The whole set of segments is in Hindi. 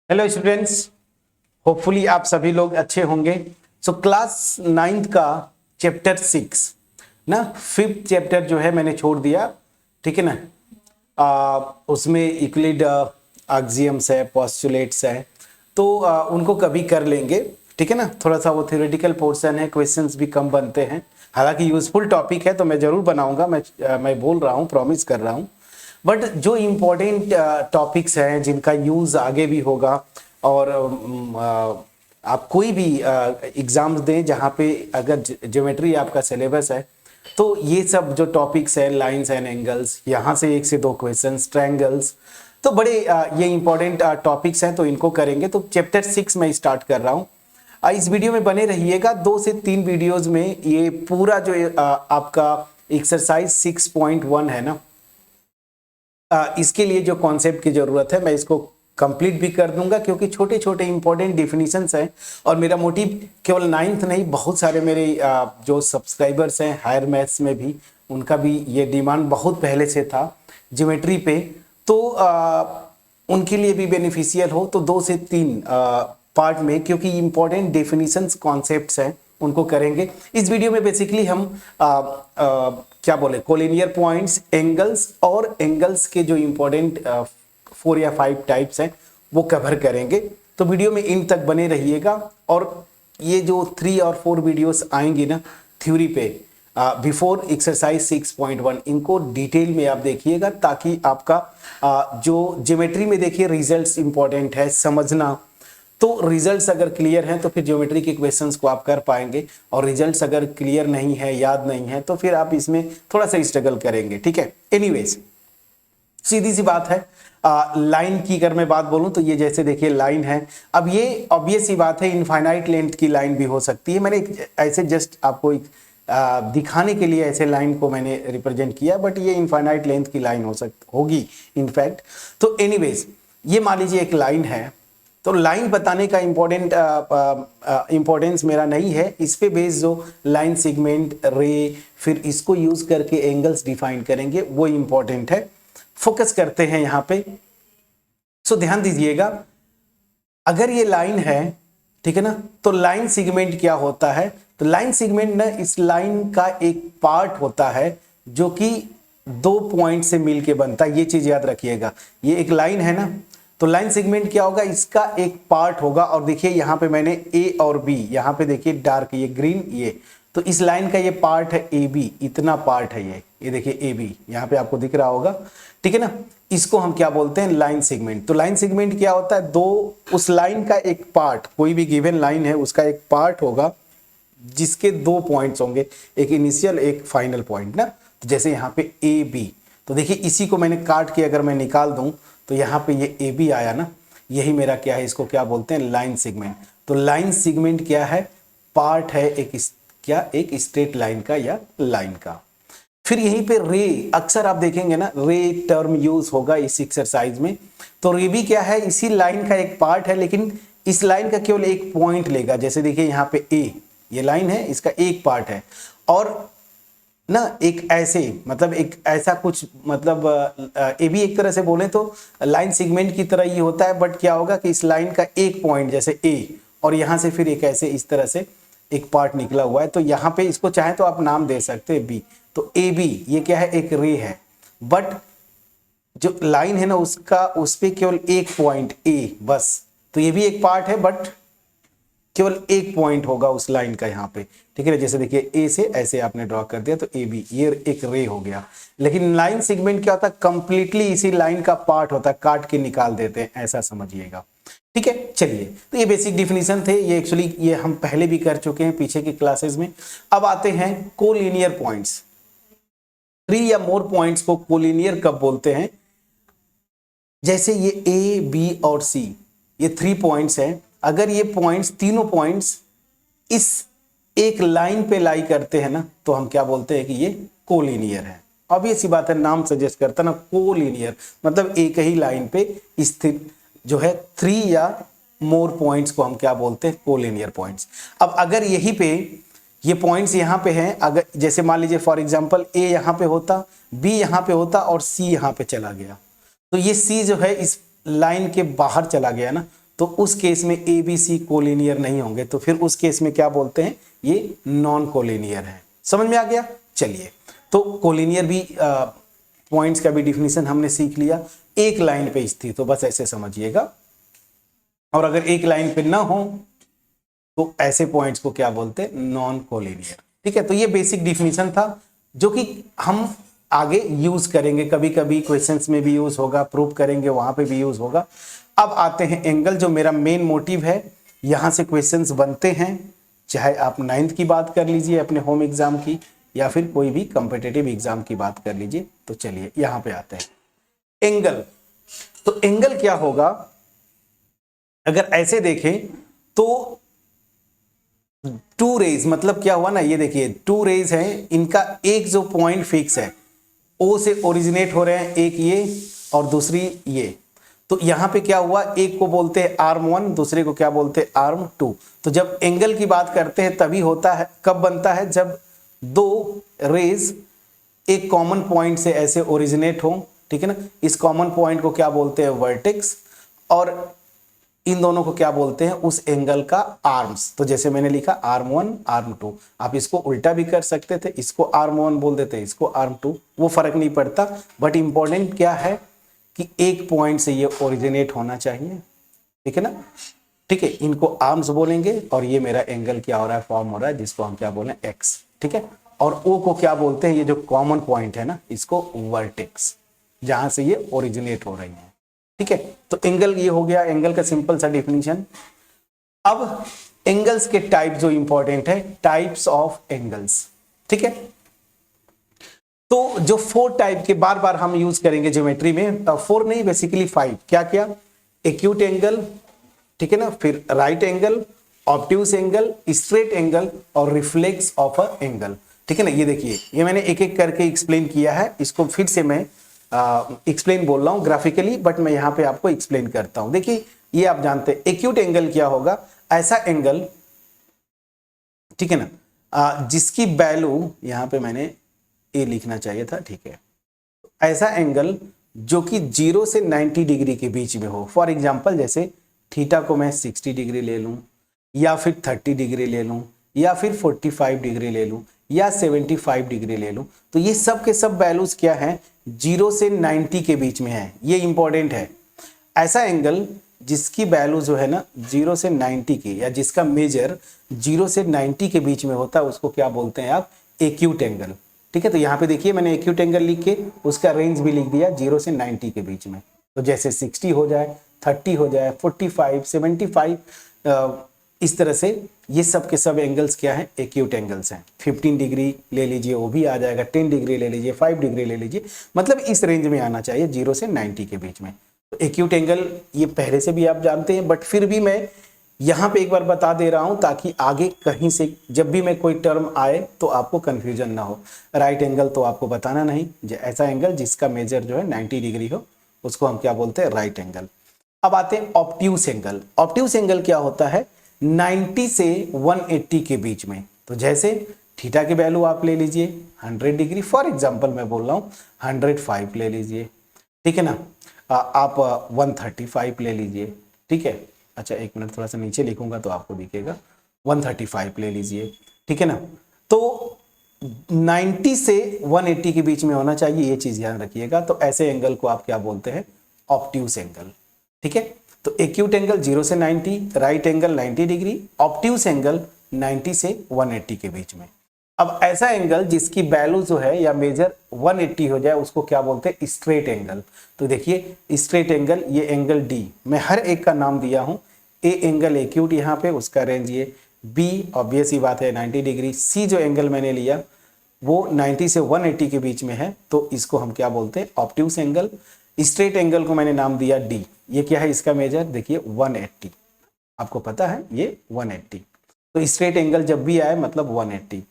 हेलो स्टूडेंट्स, होपफुली आप सभी लोग अच्छे होंगे। सो क्लास 9th का चैप्टर 6 ना, 5th चैप्टर जो है मैंने छोड़ दिया, ठीक है ना। उसमें यूक्लिड एक्सियम्स है, पोस्टुलेट्स है, तो उनको कभी कर लेंगे, ठीक है ना। थोड़ा सा वो थ्योरेटिकल पोर्शन है, क्वेश्चंस भी कम बनते हैं। हालांकि यूजफुल टॉपिक है तो मैं जरूर बनाऊंगा, मैं बोल रहा हूँ, प्रॉमिस कर रहा हूँ। बट जो इम्पोर्टेंट टॉपिक्स हैं जिनका यूज आगे भी होगा, और आप कोई भी एग्जाम्स दें जहाँ पे अगर ज्योमेट्री आपका सिलेबस है, तो ये सब जो टॉपिक्स हैं, लाइंस एंड एंगल्स, यहाँ से 1 से 2 क्वेश्चंस, ट्रायंगल्स, तो बड़े ये इंपॉर्टेंट टॉपिक्स हैं, तो इनको करेंगे। तो चैप्टर 6 में स्टार्ट कर रहा हूँ। इस वीडियो में बने रहिएगा। 2 से 3 वीडियोज में ये पूरा जो आपका एक्सरसाइज 6.1 है ना, इसके लिए जो कॉन्सेप्ट की जरूरत है मैं इसको कंप्लीट भी कर दूंगा, क्योंकि छोटे छोटे इंपॉर्टेंट डिफिनीशंस हैं। और मेरा मोटिव केवल 9th नहीं, बहुत सारे मेरे जो सब्सक्राइबर्स हैं हायर मैथ्स में भी, उनका भी ये डिमांड बहुत पहले से था ज्योमेट्री पे, तो उनके लिए भी बेनिफिशियल हो। तो 2 से 3 पार्ट में, क्योंकि इंपॉर्टेंट डेफिनेशंस कॉन्सेप्ट्स हैं, उनको करेंगे। इस वीडियो में बेसिकली हम क्या बोले, कोलिनियर पॉइंट्स, एंगल्स और एंगल्स के जो इंपॉर्टेंट 4 या 5 टाइप्स हैं वो कवर करेंगे। तो वीडियो में इन तक बने रहिएगा। और ये जो 3 और 4 वीडियोस आएंगी ना थ्योरी पे, बिफोर एक्सरसाइज 6.1, इनको डिटेल में आप देखिएगा, ताकि आपका जो ज्योमेट्री में देखिए रिजल्ट्स इंपॉर्टेंट है समझना। तो रिजल्ट्स अगर क्लियर हैं तो फिर ज्योमेट्री के क्वेश्चंस को आप कर पाएंगे, और रिजल्ट्स अगर क्लियर नहीं है, याद नहीं है, तो फिर आप इसमें थोड़ा सा स्ट्रगल करेंगे, ठीक है। एनीवेज, सीधी सी बात है। लाइन की अगर मैं बात बोलूं तो ये जैसे देखिए लाइन है। अब ये ऑब्वियस सी बात है, इनफाइनाइट लेंथ की लाइन भी हो सकती है। मैंने ऐसे जस्ट आपको दिखाने के लिए ऐसे लाइन को मैंने रिप्रेजेंट किया, बट ये इनफाइनाइट लेंथ की लाइन होगी इनफैक्ट। तो एनीवेज, ये मान लीजिए एक लाइन है, तो लाइन बताने का इंपॉर्टेंस मेरा नहीं है। इस पे बेस जो लाइन, सेगमेंट, रे, फिर इसको यूज करके एंगल्स डिफाइन करेंगे, वो इंपॉर्टेंट है। फोकस करते हैं यहाँ पे। सो ध्यान दीजिएगा, अगर ये लाइन है, ठीक है ना, तो लाइन सेगमेंट क्या होता है? तो लाइन सेगमेंट ना इस लाइन का एक पार्ट होता है जो कि 2 पॉइंट से मिलके बनता है। ये चीज याद रखिएगा, ये एक लाइन है ना, तो लाइन सेगमेंट क्या होगा? इसका एक पार्ट होगा। और देखिए यहाँ पे मैंने ए और बी, यहाँ पे देखिए डार्क, ये ग्रीन, ये तो इस लाइन का ये पार्ट है ए बी, इतना पार्ट है ये देखिए ए बी, यहाँ पे आपको दिख रहा होगा, ठीक है ना। इसको हम क्या बोलते हैं? Line segment. तो लाइन सेगमेंट क्या होता है? उस लाइन का एक पार्ट, कोई भी गिवन लाइन है उसका एक पार्ट होगा जिसके 2 पॉइंट्स होंगे, एक इनिशियल एक फाइनल पॉइंट ना। तो जैसे यहाँ पे ए बी, तो देखिए इसी को मैंने काट के अगर मैं निकाल दूं तो यहाँ पे ये ए बी आया ना, यही मेरा क्या है, इसको क्या बोलते हैं? Line segment. तो लाइन सेगमेंट क्या है? पार्ट है एक स्ट्रेट लाइन का या लाइन का। फिर यहीं पे रे, अक्सर आप देखेंगे ना रे टर्म यूज होगा इस एक्सरसाइज में। तो रे भी क्या है? इसी लाइन का एक पार्ट है, लेकिन इस लाइन का केवल एक पॉइंट लेगा। जैसे देखिए यहाँ पे ए, ये लाइन है, इसका एक पार्ट है, और ना एक ऐसे, मतलब एक ऐसा कुछ, मतलब ए भी एक तरह से बोले तो लाइन सेगमेंट की तरह ही होता है। बट क्या होगा कि इस लाइन का एक पॉइंट, जैसे ए, और यहां से फिर एक ऐसे इस तरह से एक पार्ट निकला हुआ है, तो यहाँ पे इसको चाहे तो आप नाम दे सकते हैं बी। तो ए बी ये क्या है? एक रे है, बट जो लाइन है ना उसका, उस पे केवल एक पॉइंट ए बस। तो ये भी एक पार्ट है, बट केवल एक पॉइंट होगा उस लाइन का यहाँ पे, ठीक है। जैसे देखिए ए से ऐसे आपने ड्रॉ कर दिया तो ए बी, ये एक रे हो गया। लेकिन लाइन सेगमेंट क्या होता है? कंप्लीटली इसी लाइन का पार्ट होता है, काट के निकाल देते हैं, ऐसा समझिएगा, ठीक है। चलिए, तो ये बेसिक डिफिनीशन थे, ये एक्चुअली ये हम पहले भी कर चुके हैं पीछे की क्लासेस में। अब आते हैं कोलिनियर पॉइंट्स। 3 या मोर पॉइंट्स को कोलिनियर कब बोलते हैं? जैसे ये ए बी और सी, ये 3 पॉइंट्स हैं। अगर ये पॉइंट्स, तीनों पॉइंट्स इस एक लाइन पे लाई करते हैं ना, तो हम क्या बोलते हैं कि ये कोलिनियर है। अब ये सी बात है, नाम सजेस्ट करता ना, कोलिनियर मतलब एक ही लाइन पे स्थित जो है 3 या मोर पॉइंट्स को हम क्या बोलते हैं? Collinear points. अब अगर यही पे ये पॉइंट्स यहाँ पे हैं, अगर जैसे मान लीजिए फॉर एग्जांपल ए यहाँ पे होता, बी यहाँ पे होता और सी यहाँ पे चला गया, तो ये सी जो है इस लाइन के बाहर चला गया ना, तो उस केस में ए बी सी कोलिनियर नहीं होंगे, तो फिर उस केस में क्या बोलते हैं, ये नॉन कोलिनियर है। समझ में आ गया? चलिए, तो कोलिनियर भी पॉइंट्स का भी डिफिनीशन हमने सीख लिया। एक लाइन पे स्थित हो, बस ऐसे समझिएगा, और अगर एक लाइन पे ना हो तो ऐसे पॉइंट्स को क्या बोलते हैं, नॉन कोलिनियर। ठीक है, तो ये बेसिक डिफिनीशन था जो कि हम आगे यूज करेंगे, कभी कभी क्वेश्चंस में भी यूज होगा, प्रूव करेंगे वहां पे भी यूज होगा। अब आते हैं एंगल, जो मेरा मेन मोटिव है, यहां से क्वेश्चंस बनते हैं, चाहे आप 9th की बात कर लीजिए अपने होम एग्जाम की, या फिर कोई भी कॉम्पिटिटिव एग्जाम की बात कर लीजिए। तो चलिए यहां पे आते हैं एंगल। तो एंगल क्या होगा, अगर ऐसे देखें तो टू रेज, मतलब क्या हुआ ना, ये देखिए टू रेज हैं, इनका एक जो पॉइंट फिक्स है, ओ से ओरिजिनेट हो रहे हैं, एक ये और दूसरी ये। तो यहां पे क्या हुआ, एक को बोलते हैं आर्म 1, दूसरे को क्या बोलते हैं, आर्म 2। तो जब एंगल की बात करते हैं तभी होता है, कब बनता है, जब दो रेज एक कॉमन पॉइंट से ऐसे ओरिजिनेट हो, ठीक है ना। इस कॉमन पॉइंट को क्या बोलते हैं, वर्टेक्स, और इन दोनों को क्या बोलते हैं, उस एंगल का आर्म्स। तो जैसे मैंने लिखा आर्म 1 आर्म 2, आप इसको उल्टा भी कर सकते थे, इसको आर्म 1 बोल देते, इसको आर्म 2, वो फर्क नहीं पड़ता। बट इंपॉर्टेंट क्या है कि एक पॉइंट से ये ओरिजिनेट होना चाहिए, ठीक है ना। ठीक है, इनको आर्म्स बोलेंगे, और ये मेरा एंगल क्या हो रहा है, फॉर्म हो रहा है, जिसको हम क्या बोले, एक्स। ठीक है, और ओ को क्या बोलते हैं, ये जो कॉमन पॉइंट है ना, इसको वर्टेक्स, जहां से ये ओरिजिनेट हो रही है। ठीक है, तो एंगल ये हो गया, एंगल का सिंपल सा डिफिनीशन। अब एंगल्स के टाइप जो इंपॉर्टेंट है, टाइप्स ऑफ एंगल्स। ठीक है, तो जो 4 टाइप के बार बार हम यूज करेंगे ज्योमेट्री में, 4 नहीं बेसिकली 5, क्या क्या, एक्यूट एंगल, ठीक है ना, फिर right angle, obtuse angle, straight angle, और रिफ्लेक्स ऑफ अ एंगल। ठीक है ना, ये देखिए, ये मैंने एक एक करके एक्सप्लेन किया है, इसको फिर से मैं एक्सप्लेन बोल रहा हूं ग्राफिकली, बट मैं यहां पे आपको एक्सप्लेन करता हूं। देखिए, ये आप जानते हैं एक्यूट एंगल क्या होगा, ऐसा एंगल, ठीक है ना, जिसकी वैल्यू, यहां पे मैंने ए लिखना चाहिए था, ठीक है, ऐसा एंगल जो कि 0 से 90 डिग्री के बीच में हो। फॉर एग्जांपल, जैसे थीटा को मैं 60 डिग्री ले लूं, या फिर 30 डिग्री ले लूं, या फिर 45 डिग्री ले लूं, या 75 डिग्री ले लूं, तो ये सब के सब वैल्यूज क्या हैं, 0 से 90 के बीच में है। ये इंपॉर्टेंट है, ऐसा एंगल जिसकी वैल्यू जो है ना 0 से 90 की, या जिसका मेजर 0 से 90 के बीच में होता है, उसको क्या बोलते हैं आप, एक्यूट एंगल। ठीक है, तो यहाँ पे देखिए मैंने एक्यूट एंगल लिख के उसका रेंज भी लिख दिया, 0 से 90 के बीच में। तो जैसे 60 हो जाए, 30 हो जाए, 45, 75, इस तरह से ये सब के सब एंगल्स क्या है, एक्यूट एंगल्स हैं। 15 डिग्री ले लीजिए, वो भी आ जाएगा, 10 डिग्री ले लीजिए, 5 डिग्री ले लीजिए, मतलब इस रेंज में आना चाहिए, 0 से 90 के बीच में। तो एक्यूट एंगल ये पहले से भी आप जानते हैं, बट फिर भी मैं यहाँ पे एक बार बता दे रहा हूं, ताकि आगे कहीं से जब भी मैं कोई टर्म आए तो आपको कंफ्यूजन ना हो। राइट एंगल तो आपको बताना नहीं, ऐसा एंगल जिसका मेजर जो है 90 डिग्री हो, उसको हम क्या बोलते हैं, राइट एंगल। अब आते हैं ऑब्ट्यूस एंगल। ऑब्ट्यूस एंगल क्या होता है, 90 से 180 के बीच में। तो जैसे थीटा की वैल्यू आप ले लीजिए 100 डिग्री, फॉर एग्जांपल मैं बोल रहा हूँ 105 ले लीजिए, ठीक है ना, आप 135 ले लीजिए, ठीक है। अच्छा एक मिनट, थोड़ा सा नीचे लिखूंगा तो आपको दिखेगा, 135 ले लीजिए, ठीक है ना। तो 90 से 180 के बीच में होना चाहिए, ये चीज ध्यान रखिएगा। तो ऐसे एंगल को आप क्या बोलते हैं, ऑब्ट्यूस एंगल। ठीक है, तो एक्यूट एंगल 0 से 90, right angle 90 degree, obtuse angle 90 से 180 के बीच में। अब ऐसा एंगल जिसकी वैल्यू जो है या मेजर 180 हो जाए, उसको क्या बोलते हैं, स्ट्रेट एंगल। तो देखिए स्ट्रेट एंगल, ये एंगल डी, मैं हर एक का नाम दिया हूं। ए एंगल एक्यूट यहाँ पे, उसका रेंज ये, बी ऑब्वियस ही बात है 90 डिग्री, सी जो एंगल मैंने लिया वो 90 से 180 के बीच में है, तो इसको हम क्या बोलते हैं, ऑब्ट्यूस एंगल। स्ट्रेट एंगल को मैंने नाम दिया डी, ये क्या है, इसका मेजर देखिए 180, आपको पता है ये 180। तो स्ट्रेट एंगल जब भी आए मतलब 180।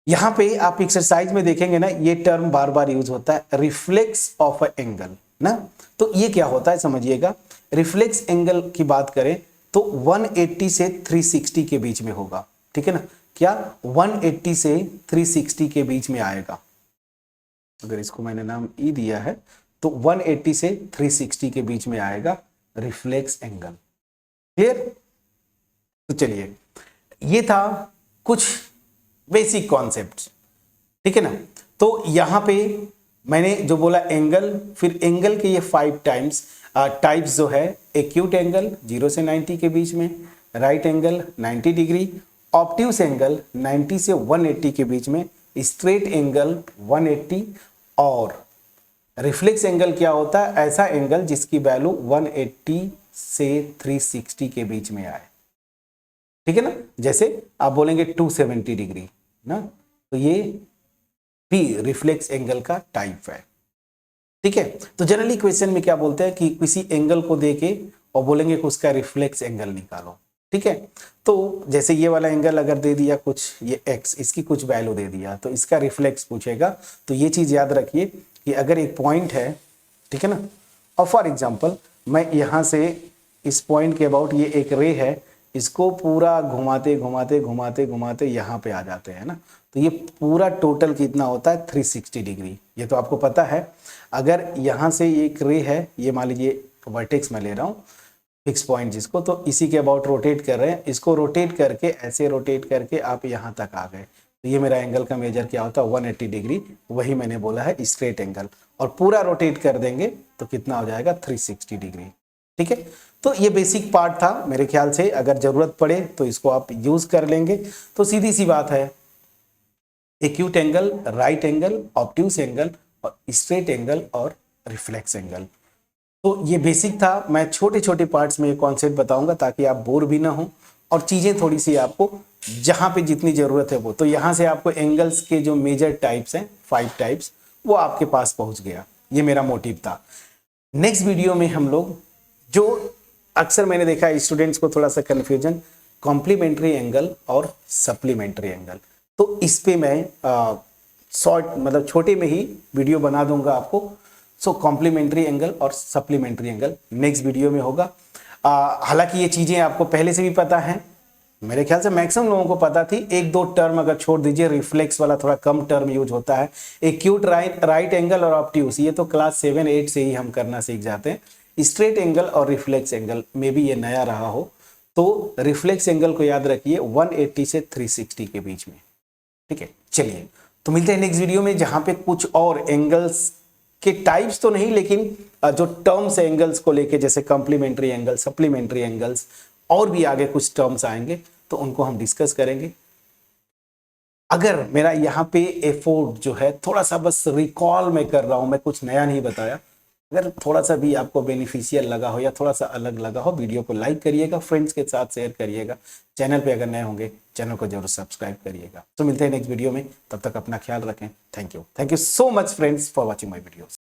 यहां पे आप एक्सरसाइज में देखेंगे ना, ये टर्म बार बार यूज होता है, रिफ्लेक्स ऑफ अ एंगल ना। तो ये क्या होता है समझिएगा, रिफ्लेक्स एंगल की बात करें तो 180 से 360 के बीच में होगा, ठीक है ना। क्या 180 से 360 के बीच में आएगा, अगर इसको मैंने नाम ई दिया है तो 180 से 360 के बीच में आएगा रिफ्लेक्स एंगल। क्लियर? तो चलिए, ये था कुछ बेसिक कॉन्सेप्ट्स, ठीक है ना। तो यहां पे मैंने जो बोला एंगल, फिर एंगल के ये 5 टाइप्स जो है, एक्यूट एंगल 0 से 90 के बीच में, right angle 90 degree, obtuse angle 90 से 180 के बीच में, स्ट्रेट एंगल 180, और रिफ्लेक्स एंगल क्या होता है? ऐसा एंगल जिसकी वैल्यू 180 से 360 के बीच में आए, ठीक है ना। जैसे आप बोलेंगे 270 डिग्री ना, तो ये भी रिफ्लेक्स एंगल का टाइप है, ठीक है। तो जनरली क्वेश्चन में क्या बोलते हैं कि किसी एंगल को देके और बोलेंगे कि उसका रिफ्लेक्स एंगल निकालो, ठीक है। तो जैसे ये वाला एंगल अगर दे दिया कुछ, ये x, इसकी कुछ वैल्यू दे दिया, तो इसका रिफ्लेक्स पूछेगा। तो ये चीज याद रखिए कि अगर एक पॉइंट है, ठीक है ना, और फॉर एग्जांपल मैं यहां से इस पॉइंट के अबाउट, ये एक रे है, इसको पूरा घुमाते घुमाते घुमाते घुमाते यहाँ पे आ जाते हैं ना, तो ये पूरा टोटल कितना होता है? 360 डिग्री। ये तो आपको पता है। अगर यहाँ से एक रे है, ये मान लीजिए वर्टेक्स में ले रहा हूँ, फिक्स पॉइंट जिसको, तो इसी के अबाउट रोटेट कर रहे हैं, इसको रोटेट करके ऐसे रोटेट करके आप यहाँ तक आ गए, तो ये मेरा एंगल का मेजर क्या होता है? 180 डिग्री। वही मैंने बोला है स्ट्रेट एंगल। और पूरा रोटेट कर देंगे तो कितना हो जाएगा? 360 डिग्री, ठीक है। तो ये बेसिक पार्ट था मेरे ख्याल से, अगर जरूरत पड़े तो इसको आप यूज कर लेंगे। तो सीधी सी बात है, acute angle, right angle, obtuse angle, और स्ट्रेट एंगल और रिफ्लेक्स एंगल। तो ये बेसिक था। मैं छोटे छोटे पार्ट्स में ये कॉन्सेप्ट बताऊंगा ताकि आप बोर भी ना हो, और चीजें थोड़ी सी आपको जहां पे जितनी जरूरत है वो। तो यहां से आपको एंगल्स के जो मेजर टाइप्स हैं, 5 टाइप्स, वो आपके पास पहुंच गया। ये मेरा मोटिव था। नेक्स्ट वीडियो में हम लोग, जो अक्सर मैंने देखा है स्टूडेंट्स को थोड़ा सा कंफ्यूजन, कॉम्प्लीमेंट्री एंगल और सप्लीमेंट्री एंगल, तो इस पे मैं शॉर्ट मतलब छोटे में ही वीडियो बना दूंगा आपको। सो कॉम्प्लीमेंट्री एंगल और सप्लीमेंट्री एंगल नेक्स्ट वीडियो में होगा। हालांकि ये चीजें आपको पहले से भी पता है, मेरे ख्याल से मैक्सिमम लोगों को पता थी। 1-2 टर्म अगर छोड़ दीजिए, रिफ्लेक्स वाला थोड़ा कम टर्म यूज होता है। एक्यूट राइट एंगल और ऑब्ट्यूस, ये तो क्लास 7-8 से ही हम करना सीख जाते हैं। स्ट्रेट एंगल और रिफ्लेक्स एंगल में भी ये नया रहा हो तो रिफ्लेक्स एंगल को याद रखिए 180 से 360 के बीच में, ठीक है। चलिए, तो मिलते हैं नेक्स्ट वीडियो में, जहां पे कुछ और एंगल्स के टाइप्स तो नहीं, लेकिन जो टर्म्स एंगल्स को लेके, जैसे कॉम्प्लीमेंट्री एंगल, सप्लीमेंट्री एंगल्स, और भी आगे कुछ टर्म्स आएंगे तो उनको हम डिस्कस करेंगे। अगर मेरा यहाँ पे एफोर्ट जो है थोड़ा सा बस रिकॉल में कर रहा हूं, मैं कुछ नया नहीं बताया, अगर थोड़ा सा भी आपको बेनिफिशियल लगा हो या थोड़ा सा अलग लगा हो, वीडियो को लाइक करिएगा, फ्रेंड्स के साथ शेयर करिएगा, चैनल पे अगर नए होंगे चैनल को जरूर सब्सक्राइब करिएगा। तो मिलते हैं नेक्स्ट वीडियो में, तब तक अपना ख्याल रखें। Thank you so much friends for watching my videos.